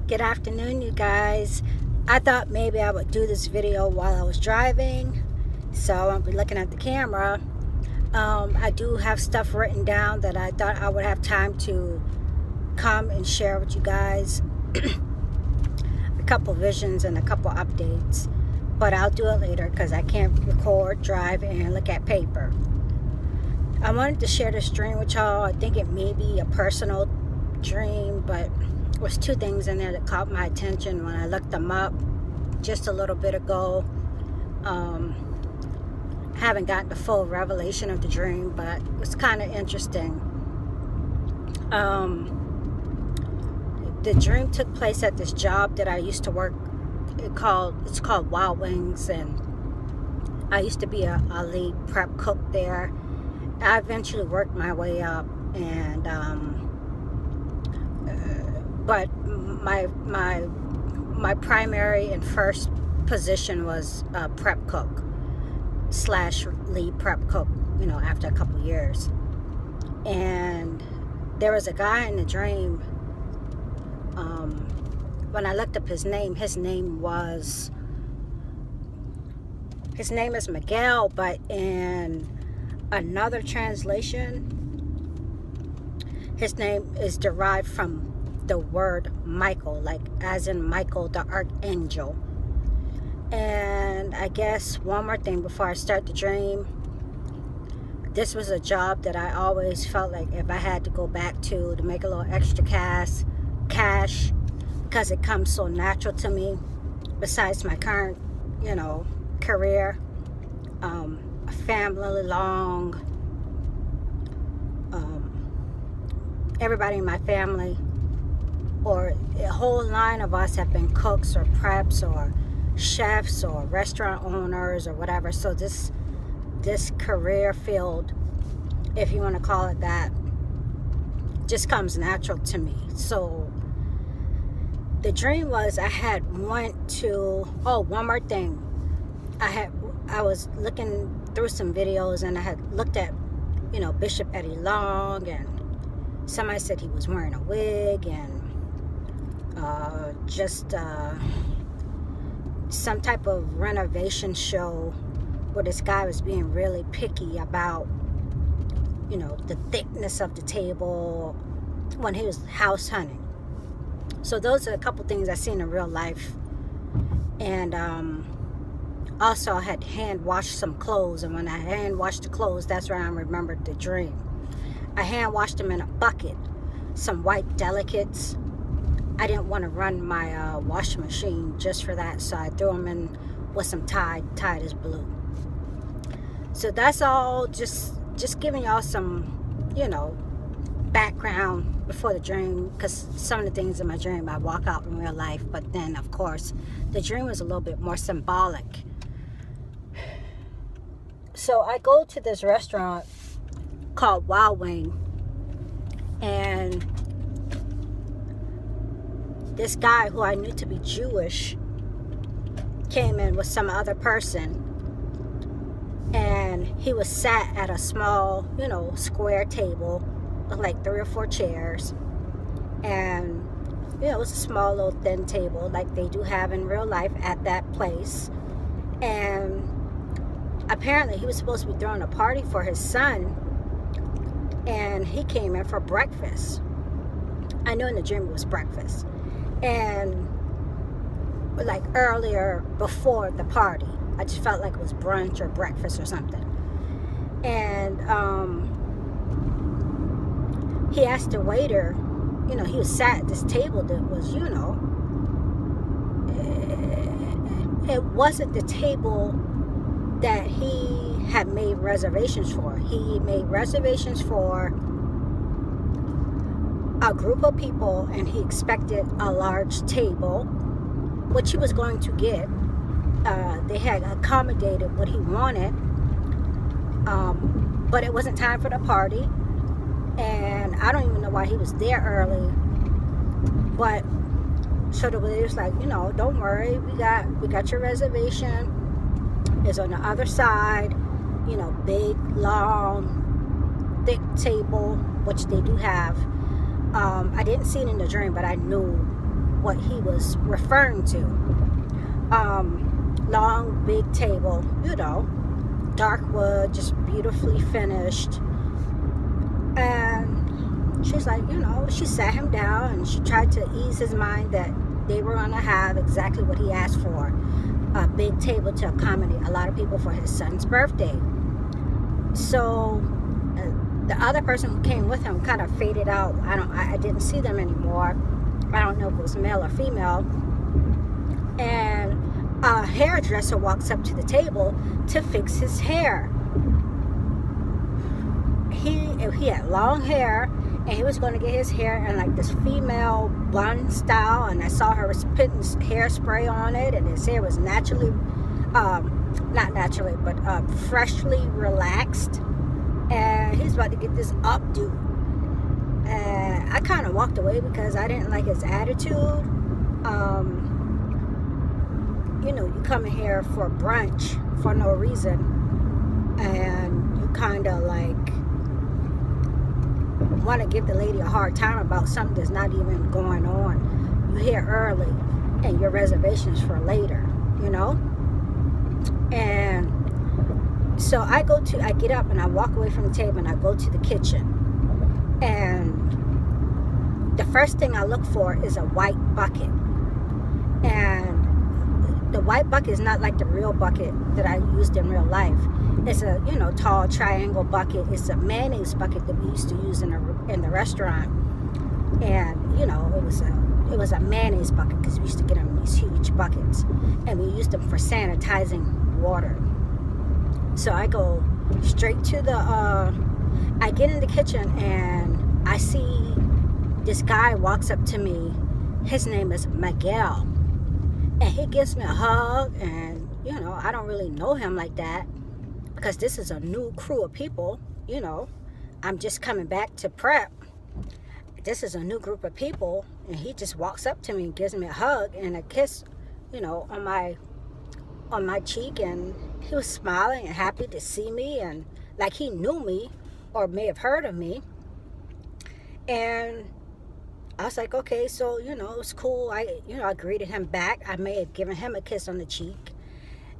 Good afternoon, you guys. I thought maybe I would do this video while I was driving, so I won't be looking at the camera. I do have stuff written down that I thought I would have time to come and share with you guys. A couple visions and a couple updates, but I'll do it later because I can't record, drive, and look at paper. I wanted to share this dream with y'all. I think it may be a personal dream, but there was two things in there that caught my attention when I looked them up just a little bit ago. I haven't gotten the full revelation of the dream, but it was kind of interesting. The dream took place at this job that I used to work. It's called Wild Wings, and I used to be a lead prep cook there. I eventually worked my way up, and but my primary and first position was prep cook / lead prep cook, after a couple years. And there was a guy in the dream. When I looked up his name is Miguel, but in another translation, his name is derived from the word Michael, like as in Michael the Archangel. And I guess one more thing before I start the dream. This was a job that I always felt like if I had to go back to make a little extra cash, because it comes so natural to me, besides my current, career, a family long, everybody in my family, or a whole line of us have been cooks or preps or chefs or restaurant owners or whatever. So this career field, if you want to call it that, just comes natural to me. So the dream was I had one more thing. I was looking through some videos, and I had looked at, Bishop Eddie Long, and somebody said he was wearing a wig, and just some type of renovation show where this guy was being really picky about, the thickness of the table when he was house hunting. So those are a couple things I've seen in real life. And also I had hand washed some clothes, and when I hand washed the clothes, that's where I remembered the dream. I hand washed them in a bucket, some white delicates. I didn't want to run my washing machine just for that, so I threw them in with some Tide is blue. So that's all, just giving y'all some, background before the dream, because some of the things in my dream I walk out in real life, but then of course the dream was a little bit more symbolic. So I go to this restaurant called Wild Wing, and this guy who I knew to be Jewish came in with some other person, and he was sat at a small, square table with like 3 or 4 chairs, and it was a small little thin table like they do have in real life at that place. And apparently he was supposed to be throwing a party for his son, and he came in for breakfast. I know in the dream it was breakfast, and like earlier before the party, I just felt like it was brunch or breakfast or something. And he asked the waiter, he was sat at this table that was, it wasn't the table that he had made reservations for. He made reservations for a group of people, and he expected a large table, which he was going to get. They had accommodated what he wanted, but it wasn't time for the party, and I don't even know why he was there early. But so the waiter was like, don't worry, we got your reservation. It's on the other side, big, long, thick table, which they do have. I didn't see it in the dream, but I knew what he was referring to. Long, big table, dark wood, just beautifully finished. And she's like, she sat him down and she tried to ease his mind that they were going to have exactly what he asked for, a big table to accommodate a lot of people for his son's birthday. So the other person who came with him kind of faded out. I didn't see them anymore. I don't know if it was male or female. And a hairdresser walks up to the table to fix his hair. He had long hair, and he was going to get his hair in like this female bun style, and I saw her putting hairspray on it, and his hair was naturally, not naturally, but freshly relaxed, and he's about to get this updo. And I kind of walked away because I didn't like his attitude. You come in here for brunch for no reason, and you kind of like want to give the lady a hard time about something that's not even going on. You here early, and your reservation's for later, And so I get up and I walk away from the table and I go to the kitchen, and the first thing I look for is a white bucket. And the white bucket is not like the real bucket that I used in real life. It's a, tall triangle bucket. It's a mayonnaise bucket that we used to use in the restaurant. And, it was a mayonnaise bucket because we used to get them in these huge buckets. And we used them for sanitizing water. So I go straight to I get in the kitchen and I see this guy walks up to me. His name is Miguel. And he gives me a hug, and, I don't really know him like that because this is a new crew of people, I'm just coming back to prep. This is a new group of people, and he just walks up to me and gives me a hug and a kiss, on my cheek, and he was smiling and happy to see me, and like he knew me or may have heard of me. And I was like, okay, so, it's cool. I greeted him back. I may have given him a kiss on the cheek.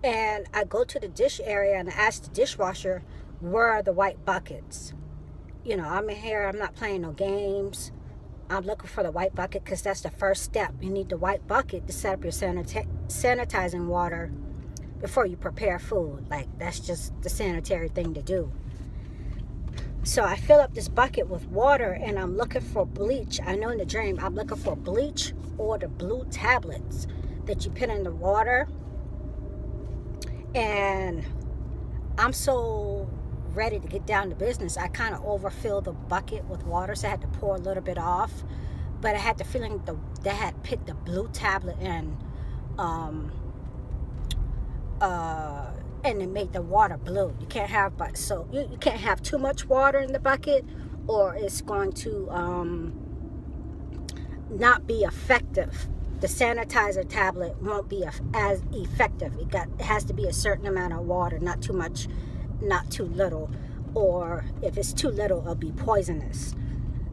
And I go to the dish area and I ask the dishwasher, where are the white buckets? I'm in here. I'm not playing no games. I'm looking for the white bucket because that's the first step. You need the white bucket to set up your sanitizing water before you prepare food. Like, that's just the sanitary thing to do. So I fill up this bucket with water and I'm looking for bleach. I know in the dream I'm looking for bleach or the blue tablets that you put in the water. And I'm so ready to get down to business. I kind of overfilled the bucket with water, so I had to pour a little bit off. But I had the feeling that they had put the blue tablet in, and it made the water blue. You can't have you can't have too much water in the bucket, or it's going to not be effective. The sanitizer tablet won't be as effective. It has to be a certain amount of water, not too much, not too little, or if it's too little, it'll be poisonous.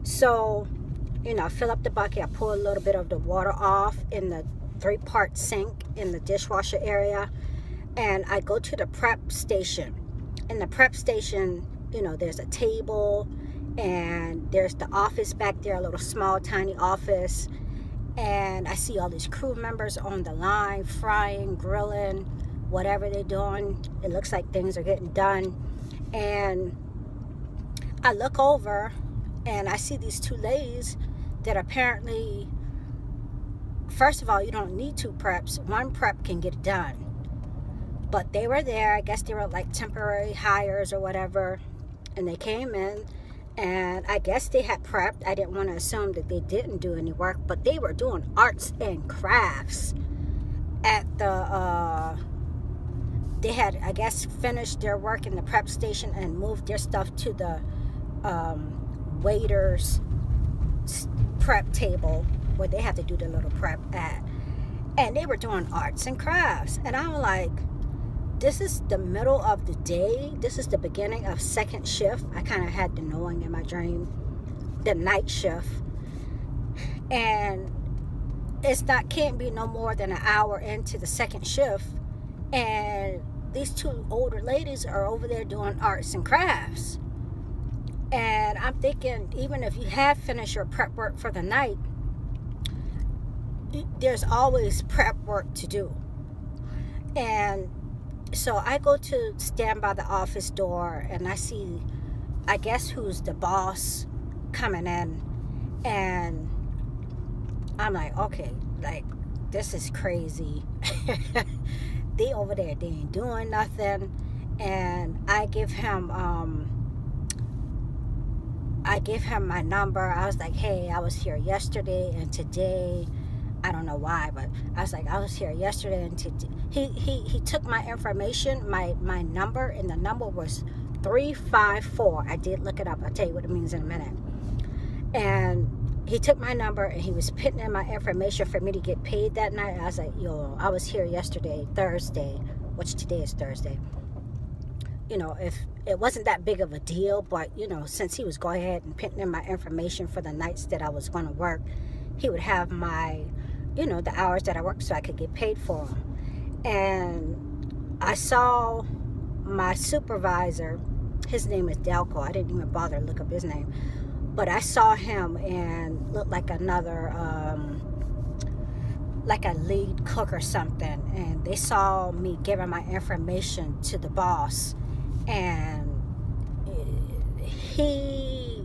So, I fill up the bucket. I pour a little bit of the water off in the 3-part sink in the dishwasher area. And I go to the prep station. In the prep station, there's a table and there's the office back there, a little small, tiny office. And I see all these crew members on the line, frying, grilling, whatever they're doing. It looks like things are getting done. And I look over and I see these 2 ladies that apparently, first of all, you don't need 2 preps. 1 prep can get it done. But they were there. I guess they were like temporary hires or whatever. And they came in. And I guess they had prepped. I didn't want to assume that they didn't do any work. But they were doing arts and crafts at the... they had, I guess, finished their work in the prep station and moved their stuff to the waiters' prep table where they have to do the little prep at. And they were doing arts and crafts. And I'm like... this is the middle of the day. This is the beginning of second shift. I kind of had the knowing in my dream, the night shift. And can't be no more than an hour into the second shift, and these two older ladies are over there doing arts and crafts. And I'm thinking, even if you have finished your prep work for the night, there's always prep work to do. And so I go to stand by the office door, and I see, I guess, who's the boss coming in. And I'm like, okay, like, this is crazy. They over there, they ain't doing nothing. And I give him my number. I was like, hey, I was here yesterday and today. I don't know why, but I was like, I was here yesterday and today. He took my information, my number, and the number was 354. I did look it up. I'll tell you what it means in a minute. And he took my number, and he was putting in my information for me to get paid that night. I was like, yo, I was here yesterday, Thursday, which today is Thursday. You know, if it wasn't that big of a deal, but, you know, since he was going ahead and putting in my information for the nights that I was going to work, he would have my, you know, the hours that I worked so I could get paid for them. And I saw my supervisor, his name is Delco. I didn't even bother to look up his name. But I saw him and looked like another, like a lead cook or something. And they saw me giving my information to the boss. And he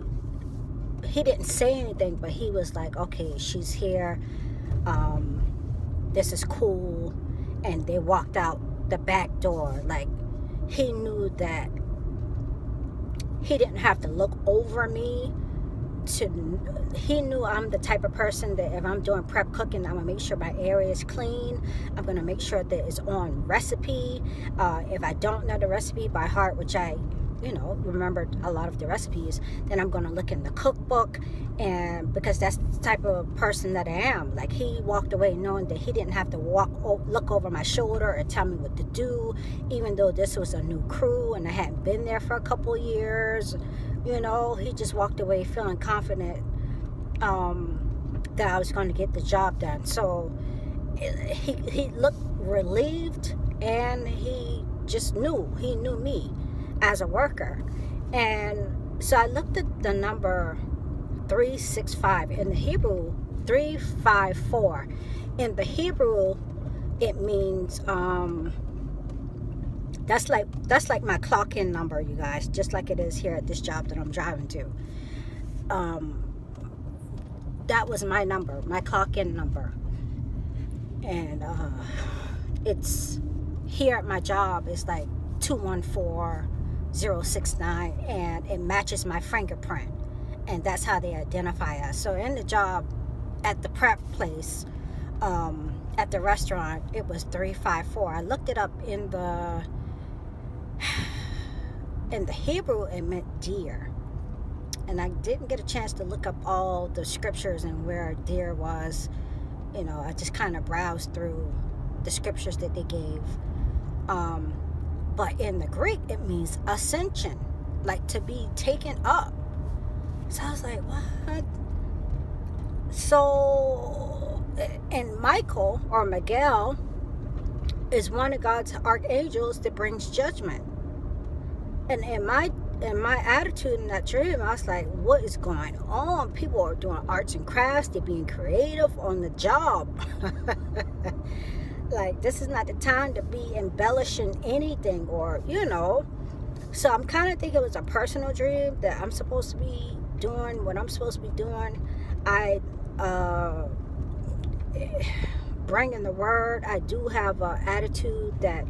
didn't say anything, but he was like, okay, she's here. This is cool. And they walked out the back door. Like, he knew that he didn't have to look over me. He knew I'm the type of person that if I'm doing prep cooking, I'm gonna make sure my area is clean. I'm gonna make sure that it's on recipe. If I don't know the recipe by heart, which I, you know, remembered a lot of the recipes, then I'm gonna look in the cookbook, and because that's the type of person that I am. Like, he walked away knowing that he didn't have to look over my shoulder and tell me what to do, even though this was a new crew and I hadn't been there for a couple of years. You know, he just walked away feeling confident that I was going to get the job done. So he looked relieved, and he just knew. He knew me as a worker. And so I looked at the number 365. In the Hebrew, 354. In the Hebrew, it means... That's like my clock-in number, you guys, just like it is here at this job that I'm driving to. That was my number, my clock-in number. And it's here at my job, it's like 214069, and it matches my fingerprint. And that's how they identify us. So in the job, at the prep place, at the restaurant, it was 354. I looked it up in the Hebrew, it meant deer, and I didn't get a chance to look up all the scriptures and where deer was. You know, I just kind of browsed through the scriptures that they gave, but in the Greek it means ascension, like to be taken up. So I was like, what? So, and Michael, or Miguel, is one of God's archangels that brings judgment. And in my attitude in that dream, I was like, what is going on? People are doing arts and crafts. They're being creative on the job. Like, this is not the time to be embellishing anything, or, you know. So I'm kind of thinking it was a personal dream that I'm supposed to be doing what I'm supposed to be doing. I bringing the word. I do have an attitude that,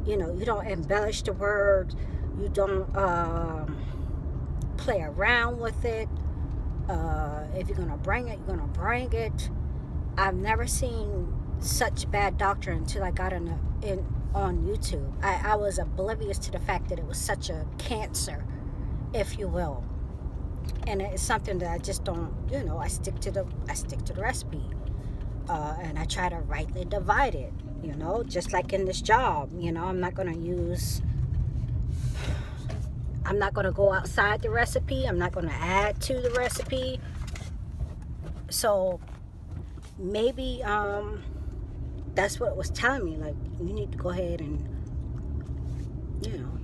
you know, you don't embellish the word. You don't play around with it. If you're going to bring it, you're going to bring it. I've never seen such bad doctrine until I got on YouTube. I was oblivious to the fact that it was such a cancer, if you will. And it's something that I just don't, you know, I stick to the recipe. And I try to rightly divide it, you know, just like in this job. You know, I'm not going to go outside the recipe. I'm not going to add to the recipe. So maybe that's what it was telling me. Like, you need to go ahead and, you know,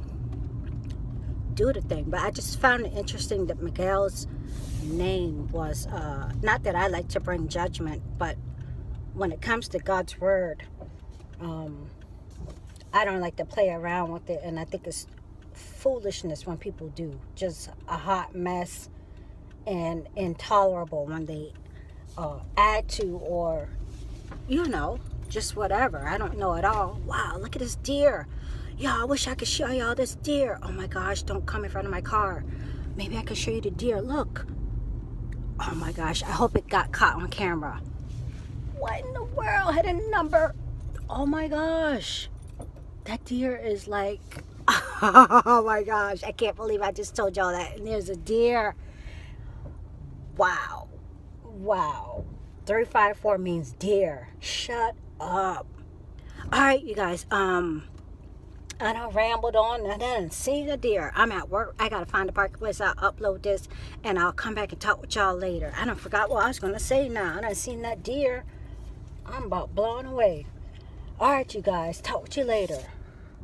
do the thing. But I just found it interesting that Miguel's name was, not that I like to bring judgment, but when it comes to God's word, I don't like to play around with it, and I think it's foolishness when people do. Just a hot mess and intolerable when they add to, or, you know, just whatever. I don't know at all. Wow, look at this deer. Yeah, I wish I could show y'all this deer. Oh my gosh, don't come in front of my car. Maybe I could show you the deer. Look. Oh my gosh, I hope it got caught on camera. What in the world? Had a number. Oh my gosh. That deer is like, oh my gosh, I can't believe I just told y'all that. And there's a deer. Wow. Wow. 354 means deer. Shut up. All right, you guys. I done rambled on and I didn't see the deer. I'm at work. I gotta find a parking place. I'll upload this and I'll come back and talk with y'all later. I done forgot what I was gonna say now. I done seen that deer. I'm about blown away. All right, you guys. Talk with you later.